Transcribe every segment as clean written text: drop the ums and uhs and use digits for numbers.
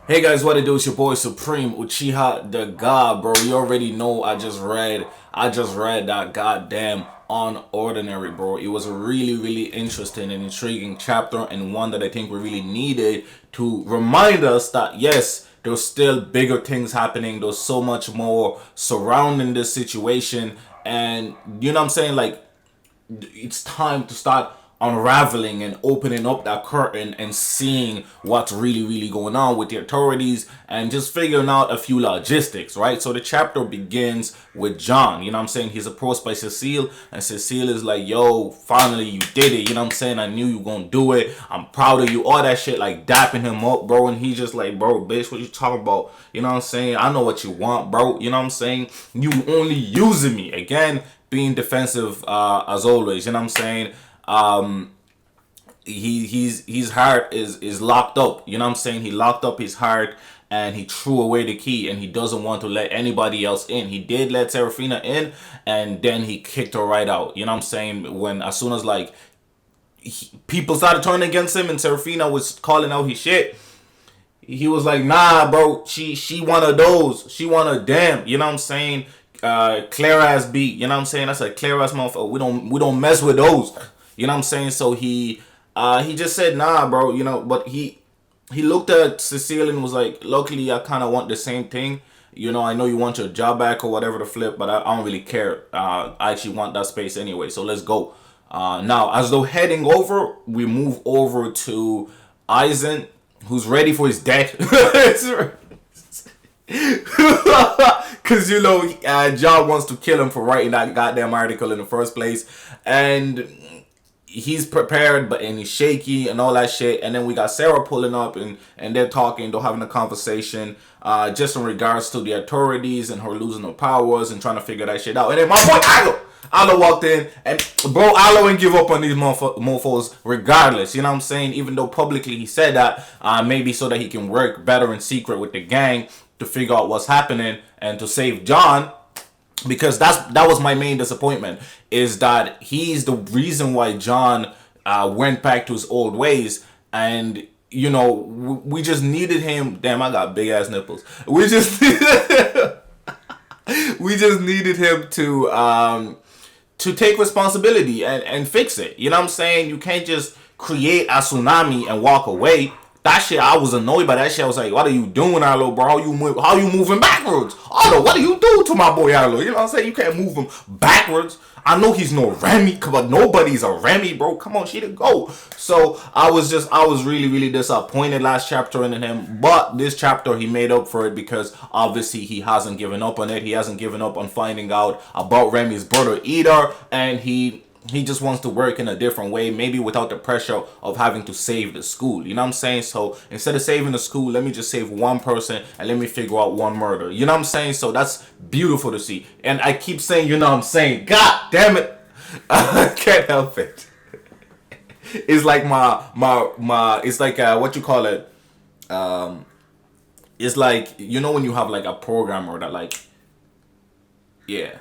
Hey guys, what it do? It's your boy Supreme Uchiha the God, bro. You already know I just read that goddamn Unordinary, bro. It was a really interesting and intriguing chapter, and one that I think we really needed to remind us that yes, there's still bigger things happening. There's so much more surrounding this situation, and you know what I'm saying? Like, it's time to start unraveling and opening up that curtain and seeing what's really going on with the authorities and just figuring out a few logistics, right? So the chapter begins with John, you know what I'm saying? He's approached by Cecile, and Cecile is like, yo, finally you did it, you know what I'm saying? I knew you gonna do it, I'm proud of you, all that shit, like dapping him up, bro. And he's just like, bro, bitch, what you talking about? You know what I'm saying? I know what you want, bro. You know what I'm saying? You only using me. Again, being defensive as always, you know what I'm saying? His heart is locked up, you know what I'm saying? He locked up his heart and he threw away the key, and he doesn't want to let anybody else in. He did let Seraphina in, and then he kicked her right out, you know what I'm saying? When as soon as like people started turning against him and Seraphina was calling out his shit, he was like, nah, bro, she one of those, she one of them, you know what I'm saying? Clear ass beat, you know what I'm saying? That's a clear ass motherfucker. We don't mess with those, you know what I'm saying? So he just said, nah, bro, you know. But he looked at Cecile and was like, luckily I kind of want the same thing, you know. I know you want your job back or whatever the flip, but I don't really care. I actually want that space anyway, so let's go. Now, as though heading over, we move over to Aizen, who's ready for his death. Because, you know, John wants to kill him for writing that goddamn article in the first place. And he's prepared, but and he's shaky and all that shit. And then we got Sera pulling up, and they're talking, they're having a conversation just in regards to the authorities and her losing her powers and trying to figure that shit out. And then my boy Arlo walked in, and bro, Arlo ain't give up on these mofos regardless, you know what I'm saying? Even though publicly he said that, maybe so that he can work better in secret with the gang to figure out what's happening and to save John. Because that was my main disappointment, is that he's the reason why John went back to his old ways. And you know, we just needed him. Damn, I got big ass nipples. We just needed him to take responsibility and fix it. You know what I'm saying? You can't just create a tsunami and walk away. That shit, I was annoyed by that shit. I was like, what are you doing, Arlo, bro? How you moving backwards? Arlo, what do you do to my boy Arlo? You know what I'm saying? You can't move him backwards. I know he's no Remi, but nobody's a Remi, bro. Come on, she didn't go. So I was really disappointed last chapter in him. But this chapter, he made up for it, because obviously he hasn't given up on it. He hasn't given up on finding out about Remi's brother either. And he just wants to work in a different way, maybe without the pressure of having to save the school. You know what I'm saying? So instead of saving the school, let me just save one person and let me figure out one murder. You know what I'm saying? So that's beautiful to see. And I keep saying, you know what I'm saying? God damn it. I can't help it. It's like my it's like what you call it? It's like, you know, when you have like a programmer that like, yeah.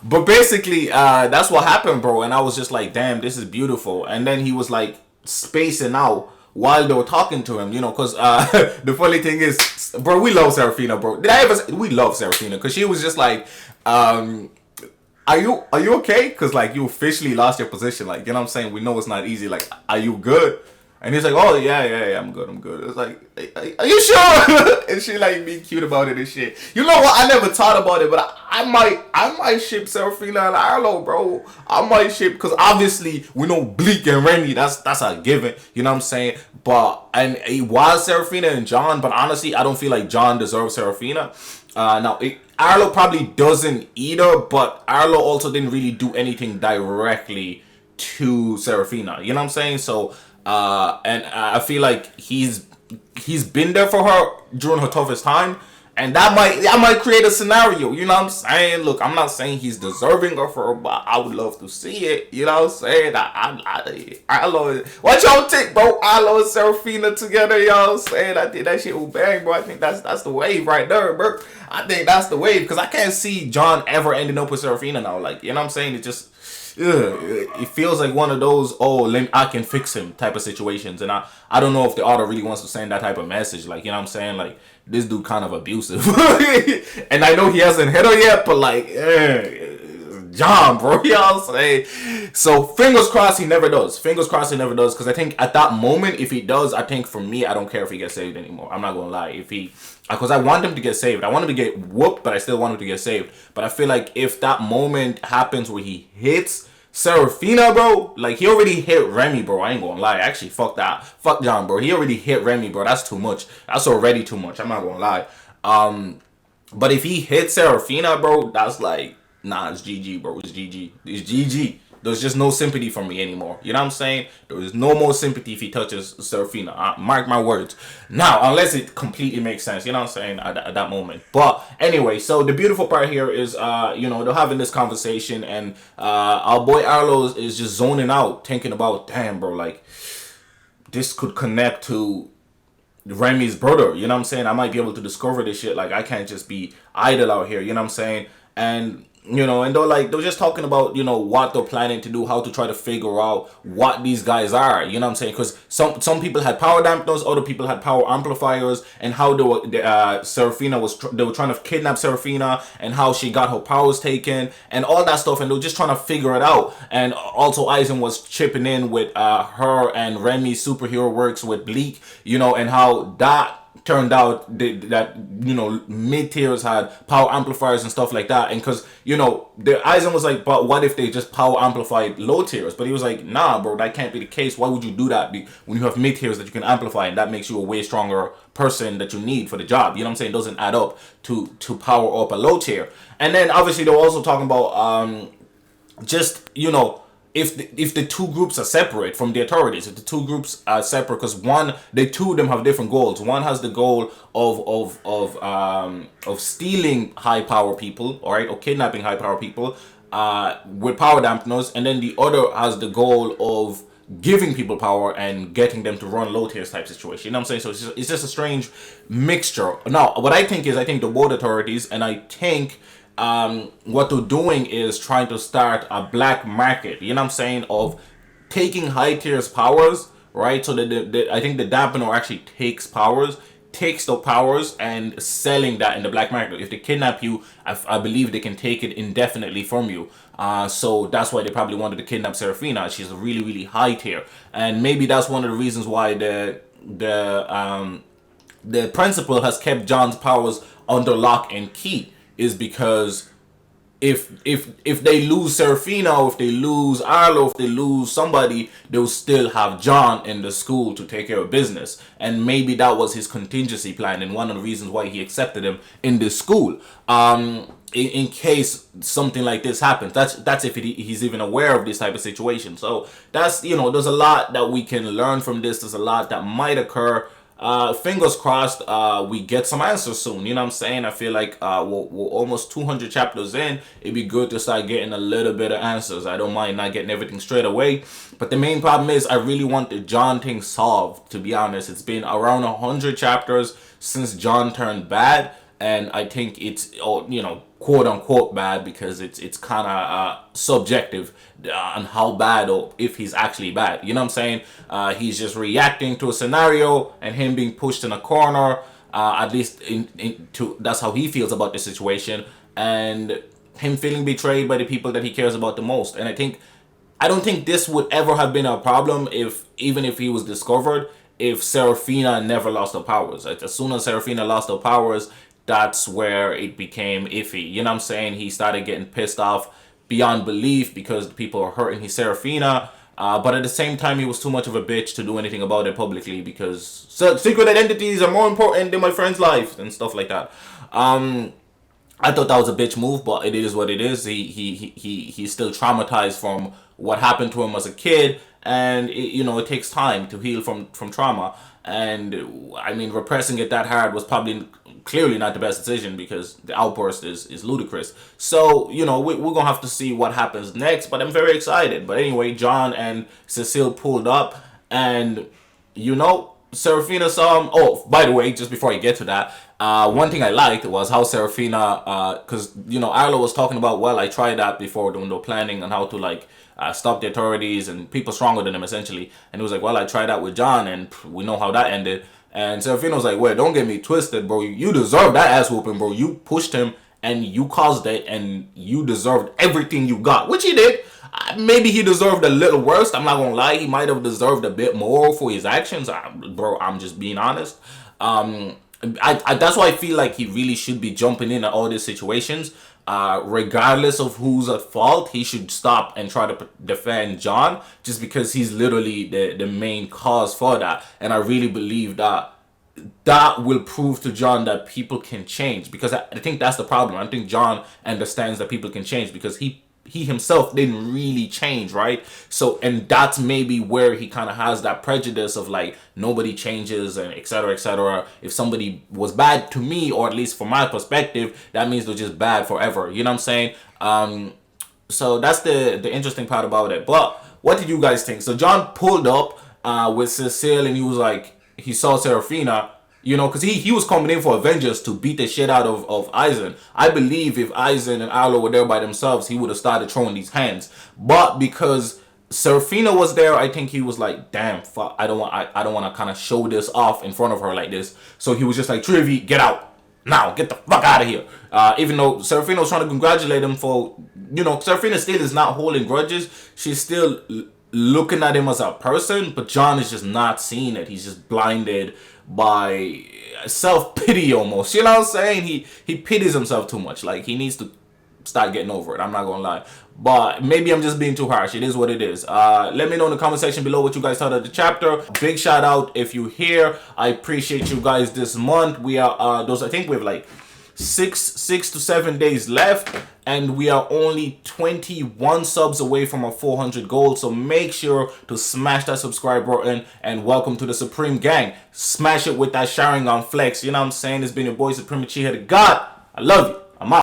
But basically, that's what happened, bro. And I was just like, damn, this is beautiful. And then he was like spacing out while they were talking to him, you know, because the funny thing is, bro, we love Seraphina, bro. Did I ever say, we love Seraphina? Because she was just like, are you okay? Because like, you officially lost your position. Like, you know what I'm saying? We know it's not easy. Like, are you good? And he's like, oh, yeah, I'm good. It's like, are you sure? And she like being cute about it and shit. You know what? I never thought about it, but I might ship Seraphina and Arlo, bro. I might ship, because obviously we know Blyke and Remi, that's a given. You know what I'm saying? But, and it was Seraphina and John, but honestly, I don't feel like John deserves Seraphina. Arlo probably doesn't either, but Arlo also didn't really do anything directly to Seraphina. You know what I'm saying? So, and I feel like he's been there for her during her toughest time, and that might create a scenario. You know what I'm saying? Look, I'm not saying he's deserving of her, but I would love to see it. You know what I'm saying? Arlo, what y'all think, bro? Arlo and Seraphina together, y'all saying? I think that shit will bang, bro. I think that's the wave right there, bro. I think that's the wave, because I can't see John ever ending up with Seraphina now. Like, you know what I'm saying? It just, it feels like one of those, oh, I can fix him type of situations. And I don't know if the author really wants to send that type of message. Like, you know what I'm saying? Like, this dude kind of abusive. And I know he hasn't hit her yet, but like, John, bro, you know what I'm saying? So fingers crossed he never does. Fingers crossed he never does, because I think at that moment, if he does, I think for me, I don't care if he gets saved anymore. I'm not gonna lie. If he, because I want him to get saved. I want him to get whooped, but I still want him to get saved. But I feel like if that moment happens where he hits Seraphina, bro, like he already hit Remi, bro. I ain't gonna lie. Actually, fuck that. Fuck John, bro. He already hit Remi, bro. That's too much. That's already too much. I'm not gonna lie. But if he hits Seraphina, bro, that's like, nah, it's GG, bro. It's GG. It's GG. There's just no sympathy for me anymore. You know what I'm saying? There is no more sympathy if he touches Seraphina. Mark my words. Now, unless it completely makes sense. You know what I'm saying? At that moment. But anyway, so the beautiful part here is, they're having this conversation, and our boy Arlo is just zoning out, thinking about, damn, bro, like, this could connect to Remi's brother. You know what I'm saying? I might be able to discover this shit. Like, I can't just be idle out here. You know what I'm saying? And and they're just talking about, what they're planning to do, how to try to figure out what these guys are, you know what I'm saying? Because some people had power dampeners, other people had power amplifiers, and how Seraphina they were trying to kidnap Seraphina, and how she got her powers taken, and all that stuff, and they were just trying to figure it out. And also Aizen was chipping in with her and Remi's superhero works with Blyke, and how that turned out that mid tiers had power amplifiers and stuff like that. And because the Aizen was like, but what if they just power amplified low tiers? But he was like, nah, bro, that can't be the case. Why would you do that when you have mid tiers that you can amplify, and that makes you a way stronger person that you need for the job? You know what I'm saying? It doesn't add up to power up a low tier. And then obviously they were also talking about if the two groups are separate from the authorities, if the two groups are separate, because the two of them have different goals. One has the goal of stealing high power people, all right, or kidnapping high power people with power dampeners, and then the other has the goal of giving people power and getting them to run low tiers type situation. You know what I'm saying? So it's just a strange mixture. Now, what I think the board authorities, and I think what they're doing is trying to start a black market, you know what I'm saying, of taking high tiers powers, right? So that I think the dampener actually takes the powers and selling that in the black market. If they kidnap you, I believe they can take it indefinitely from you. So that's why they probably wanted to kidnap Seraphina. She's a really, really high tier, and maybe that's one of the reasons why the principal has kept John's powers under lock and key, is because if they lose Seraphina, or if they lose Arlo, if they lose somebody, they'll still have John in the school to take care of business. And maybe that was his contingency plan, and one of the reasons why he accepted him in this school. In case something like this happens. That's if he's even aware of this type of situation. So that's, there's a lot that we can learn from this. There's a lot that might occur. Fingers crossed we get some answers soon. You know what I'm saying? I feel like we're almost 200 chapters in. It'd be good to start getting a little bit of answers. I don't mind not getting everything straight away. But the main problem is I really want the John thing solved, to be honest. It's been around 100 chapters since John turned bad. And I think it's, quote unquote bad, because it's kind of subjective on how bad, or if he's actually bad. You know what I'm saying? He's just reacting to a scenario and him being pushed in a corner. At least that's how he feels about the situation, and him feeling betrayed by the people that he cares about the most. And I don't think this would ever have been a problem even if he was discovered, if Seraphina never lost her powers. As soon as Seraphina lost her powers, that's where it became iffy. You know what I'm saying? He started getting pissed off beyond belief because people are hurting his Seraphina. But at the same time, he was too much of a bitch to do anything about it publicly, because secret identities are more important than my friend's life and stuff like that. I thought that was a bitch move, but it is what it is. He's still traumatized from what happened to him as a kid, and it takes time to heal from trauma. And I mean, repressing it that hard was clearly not the best decision, because the outburst is ludicrous. So we're gonna have to see what happens next, but I'm very excited. But anyway, John and Cecile pulled up, and Seraphina saw him. Oh, by the way, just before I get to that, one thing I liked was how Seraphina, because Arlo was talking about, well, I tried that before when they were planning on how to like stop the authorities and people stronger than him essentially, and he was like, well, I tried that with John, and we know how that ended. And Seraphina was like, well, don't get me twisted, bro. You deserve that ass whooping, bro. You pushed him and you caused it, and you deserved everything you got, which he did. Maybe he deserved a little worse. I'm not gonna lie. He might have deserved a bit more for his actions, bro. I'm just being honest. That's why I feel like he really should be jumping in at all these situations. Regardless of who's at fault, he should stop and try to defend John, just because he's literally the main cause for that. And I really believe that will prove to John that people can change, because I think that's the problem. I think John understands that people can change, because he himself didn't really change, right? So, and that's maybe where he kind of has that prejudice of like, nobody changes and etc etc. If somebody was bad to me, or at least from my perspective, that means they're just bad forever, you know what I'm saying? So that's the interesting part about it. But what did you guys think? So John pulled up with Cecile, and he was like, he saw Seraphina, because he was coming in for Avengers to beat the shit out of Aizen. I believe if Aizen and Arlo were there by themselves, he would have started throwing these hands. But because Seraphina was there, I think he was like, damn, fuck, I don't want to kind of show this off in front of her like this. So he was just like, Trivy, get out. Now, get the fuck out of here. Even though Seraphina was trying to congratulate him for, Seraphina still is not holding grudges. She's still looking at him as a person, but John is just not seeing it. He's just blinded by self-pity almost. You know what I'm saying? He pities himself too much. Like, he needs to start getting over it. I'm not gonna lie. But maybe I'm just being too harsh. It is what it is. Let me know in the comment section below what you guys thought of the chapter. Big shout out if you're here. I appreciate you guys this month. We are I think we have like 6 to 7 days left, and we are only 21 subs away from our 400 goal. So make sure to smash that subscribe button, and welcome to the Supreme Gang. Smash it with that Sharingan flex. You know what I'm saying? It's been your boy Supreme Uchiha the God. I love you.